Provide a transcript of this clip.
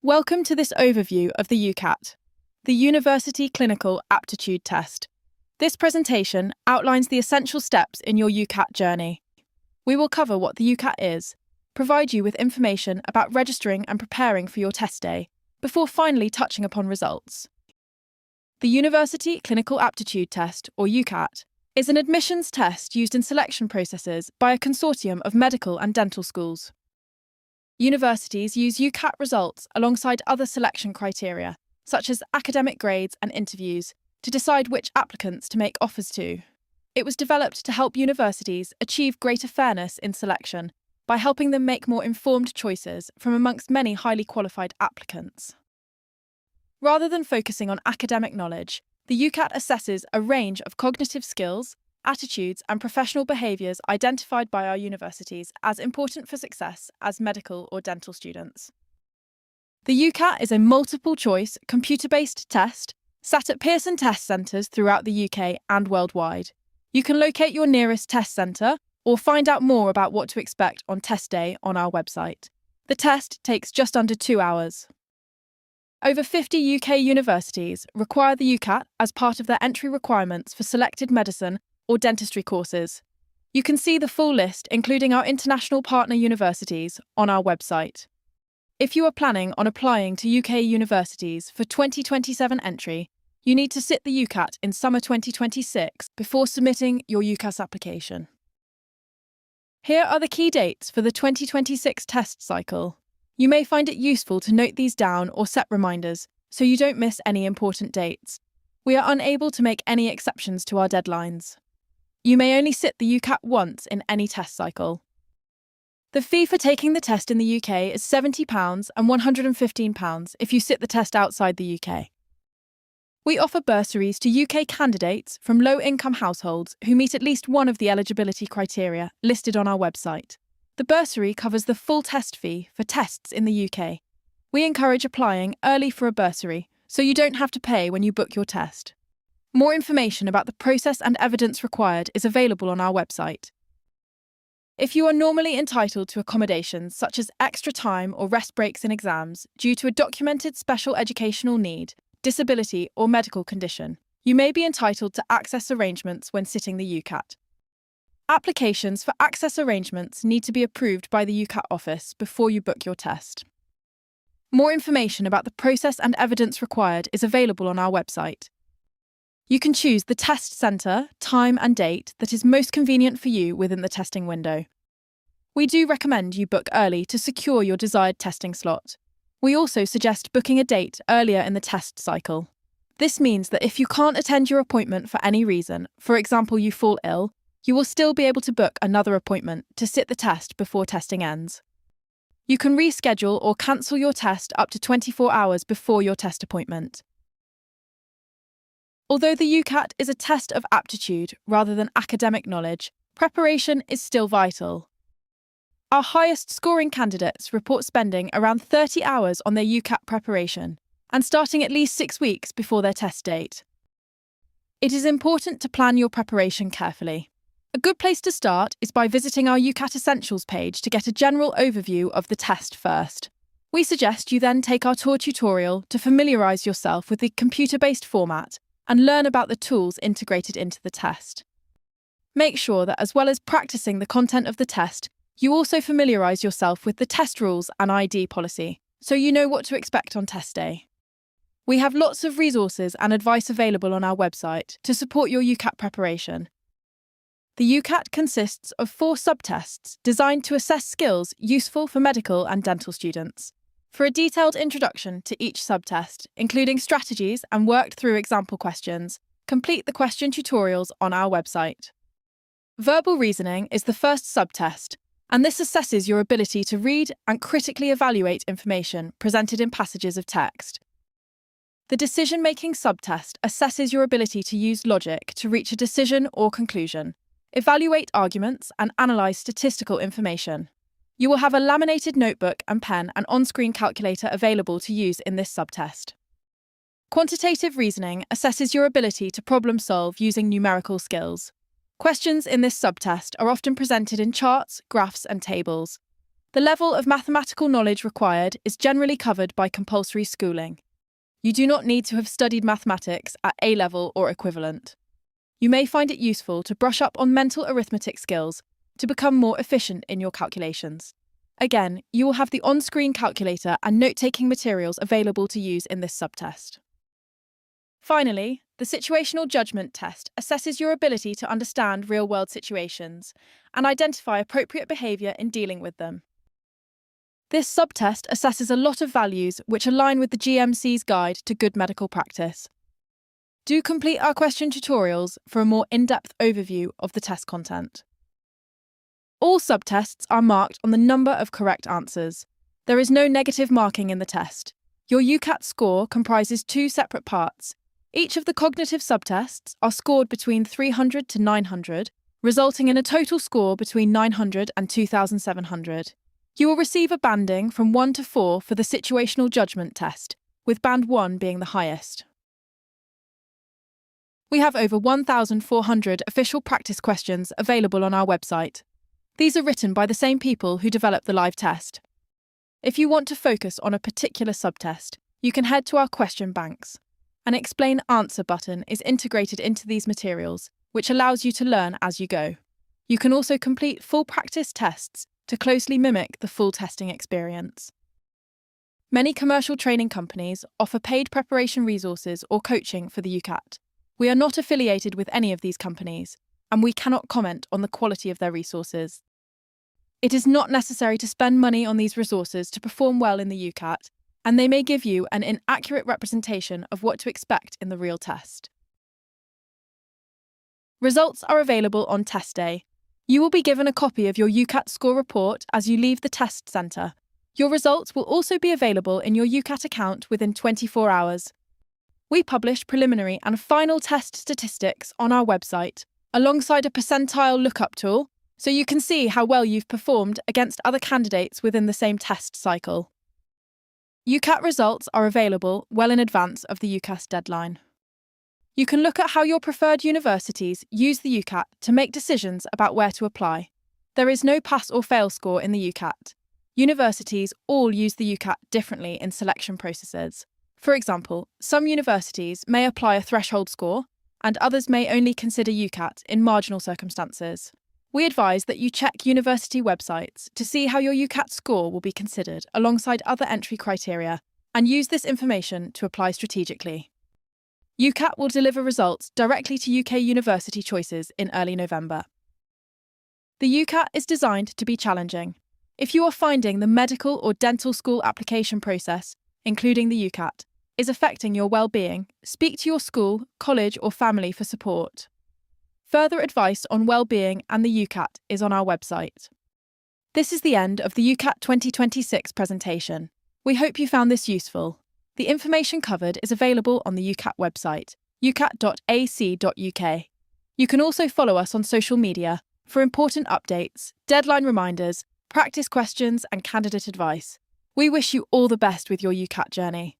Welcome to this overview of the UCAT, the University Clinical Aptitude Test. This presentation outlines the essential steps in your UCAT journey. We will cover what the UCAT is, provide you with information about registering and preparing for your test day, before finally touching upon results. The University Clinical Aptitude Test, or UCAT, is an admissions test used in selection processes by a consortium of medical and dental schools. Universities use UCAT results alongside other selection criteria, such as academic grades and interviews, to decide which applicants to make offers to. It was developed to help universities achieve greater fairness in selection by helping them make more informed choices from amongst many highly qualified applicants. Rather than focusing on academic knowledge, the UCAT assesses a range of cognitive skills, attitudes and professional behaviours identified by our universities as important for success as medical or dental students. The UCAT is a multiple-choice, computer-based test sat at Pearson test centres throughout the UK and worldwide. You can locate your nearest test centre or find out more about what to expect on test day on our website. The test takes just under 2 hours. Over 50 UK universities require the UCAT as part of their entry requirements for selected medicine or dentistry courses. You can see the full list, including our international partner universities, on our website. If you are planning on applying to UK universities for 2027 entry, you need to sit the UCAT in summer 2026 before submitting your UCAS application. Here are the key dates for the 2026 test cycle. You may find it useful to note these down or set reminders so you don't miss any important dates. We are unable to make any exceptions to our deadlines. You may only sit the UCAT once in any test cycle. The fee for taking the test in the UK is £70 and £115 if you sit the test outside the UK. We offer bursaries to UK candidates from low-income households who meet at least one of the eligibility criteria listed on our website. The bursary covers the full test fee for tests in the UK. We encourage applying early for a bursary so you don't have to pay when you book your test. More information about the process and evidence required is available on our website. If you are normally entitled to accommodations such as extra time or rest breaks in exams due to a documented special educational need, disability or medical condition, you may be entitled to access arrangements when sitting the UCAT. Applications for access arrangements need to be approved by the UCAT office before you book your test. More information about the process and evidence required is available on our website. You can choose the test centre, time and date that is most convenient for you within the testing window. We do recommend you book early to secure your desired testing slot. We also suggest booking a date earlier in the test cycle. This means that if you can't attend your appointment for any reason, for example you fall ill, you will still be able to book another appointment to sit the test before testing ends. You can reschedule or cancel your test up to 24 hours before your test appointment. Although the UCAT is a test of aptitude rather than academic knowledge, preparation is still vital. Our highest scoring candidates report spending around 30 hours on their UCAT preparation and starting at least 6 weeks before their test date. It is important to plan your preparation carefully. A good place to start is by visiting our UCAT Essentials page to get a general overview of the test first. We suggest you then take our tour tutorial to familiarise yourself with the computer-based format and learn about the tools integrated into the test. Make sure that as well as practicing the content of the test, you also familiarise yourself with the test rules and ID policy, so you know what to expect on test day. We have lots of resources and advice available on our website to support your UCAT preparation. The UCAT consists of 4 subtests designed to assess skills useful for medical and dental students. For a detailed introduction to each subtest, including strategies and worked through example questions, complete the question tutorials on our website. Verbal reasoning is the first subtest, and this assesses your ability to read and critically evaluate information presented in passages of text. The decision-making subtest assesses your ability to use logic to reach a decision or conclusion, evaluate arguments, and analyse statistical information. You will have a laminated notebook and pen and on-screen calculator available to use in this subtest. Quantitative reasoning assesses your ability to problem-solve using numerical skills. Questions in this subtest are often presented in charts, graphs, and tables. The level of mathematical knowledge required is generally covered by compulsory schooling. You do not need to have studied mathematics at A-level or equivalent. You may find it useful to brush up on mental arithmetic skills to become more efficient in your calculations. Again, you will have the on-screen calculator and note-taking materials available to use in this subtest. Finally, the situational judgment test assesses your ability to understand real-world situations and identify appropriate behaviour in dealing with them. This subtest assesses a lot of values which align with the GMC's Guide to Good Medical Practice. Do complete our question tutorials for a more in-depth overview of the test content. All subtests are marked on the number of correct answers. There is no negative marking in the test. Your UCAT score comprises 2 separate parts. Each of the cognitive subtests are scored between 300 to 900, resulting in a total score between 900 and 2,700. You will receive a banding from 1 to 4 for the situational judgment test, with band 1 being the highest. We have over 1,400 official practice questions available on our website. These are written by the same people who developed the live test. If you want to focus on a particular subtest, you can head to our question banks. An Explain Answer button is integrated into these materials, which allows you to learn as you go. You can also complete full practice tests to closely mimic the full testing experience. Many commercial training companies offer paid preparation resources or coaching for the UCAT. We are not affiliated with any of these companies, and we cannot comment on the quality of their resources. It is not necessary to spend money on these resources to perform well in the UCAT, and they may give you an inaccurate representation of what to expect in the real test. Results are available on test day. You will be given a copy of your UCAT score report as you leave the test centre. Your results will also be available in your UCAT account within 24 hours. We publish preliminary and final test statistics on our website, alongside a percentile lookup tool, so you can see how well you've performed against other candidates within the same test cycle. UCAT results are available well in advance of the UCAS deadline. You can look at how your preferred universities use the UCAT to make decisions about where to apply. There is no pass or fail score in the UCAT. Universities all use the UCAT differently in selection processes. For example, some universities may apply a threshold score, and others may only consider UCAT in marginal circumstances. We advise that you check university websites to see how your UCAT score will be considered alongside other entry criteria, and use this information to apply strategically. UCAT will deliver results directly to UK university choices in early November. The UCAT is designed to be challenging. If you are finding the medical or dental school application process, including the UCAT, is affecting your well-being, speak to your school, college or family for support. Further advice on well-being and the UCAT is on our website. This is the end of the UCAT 2026 presentation. We hope you found this useful. The information covered is available on the UCAT website, ucat.ac.uk. You can also follow us on social media for important updates, deadline reminders, practice questions and candidate advice. We wish you all the best with your UCAT journey.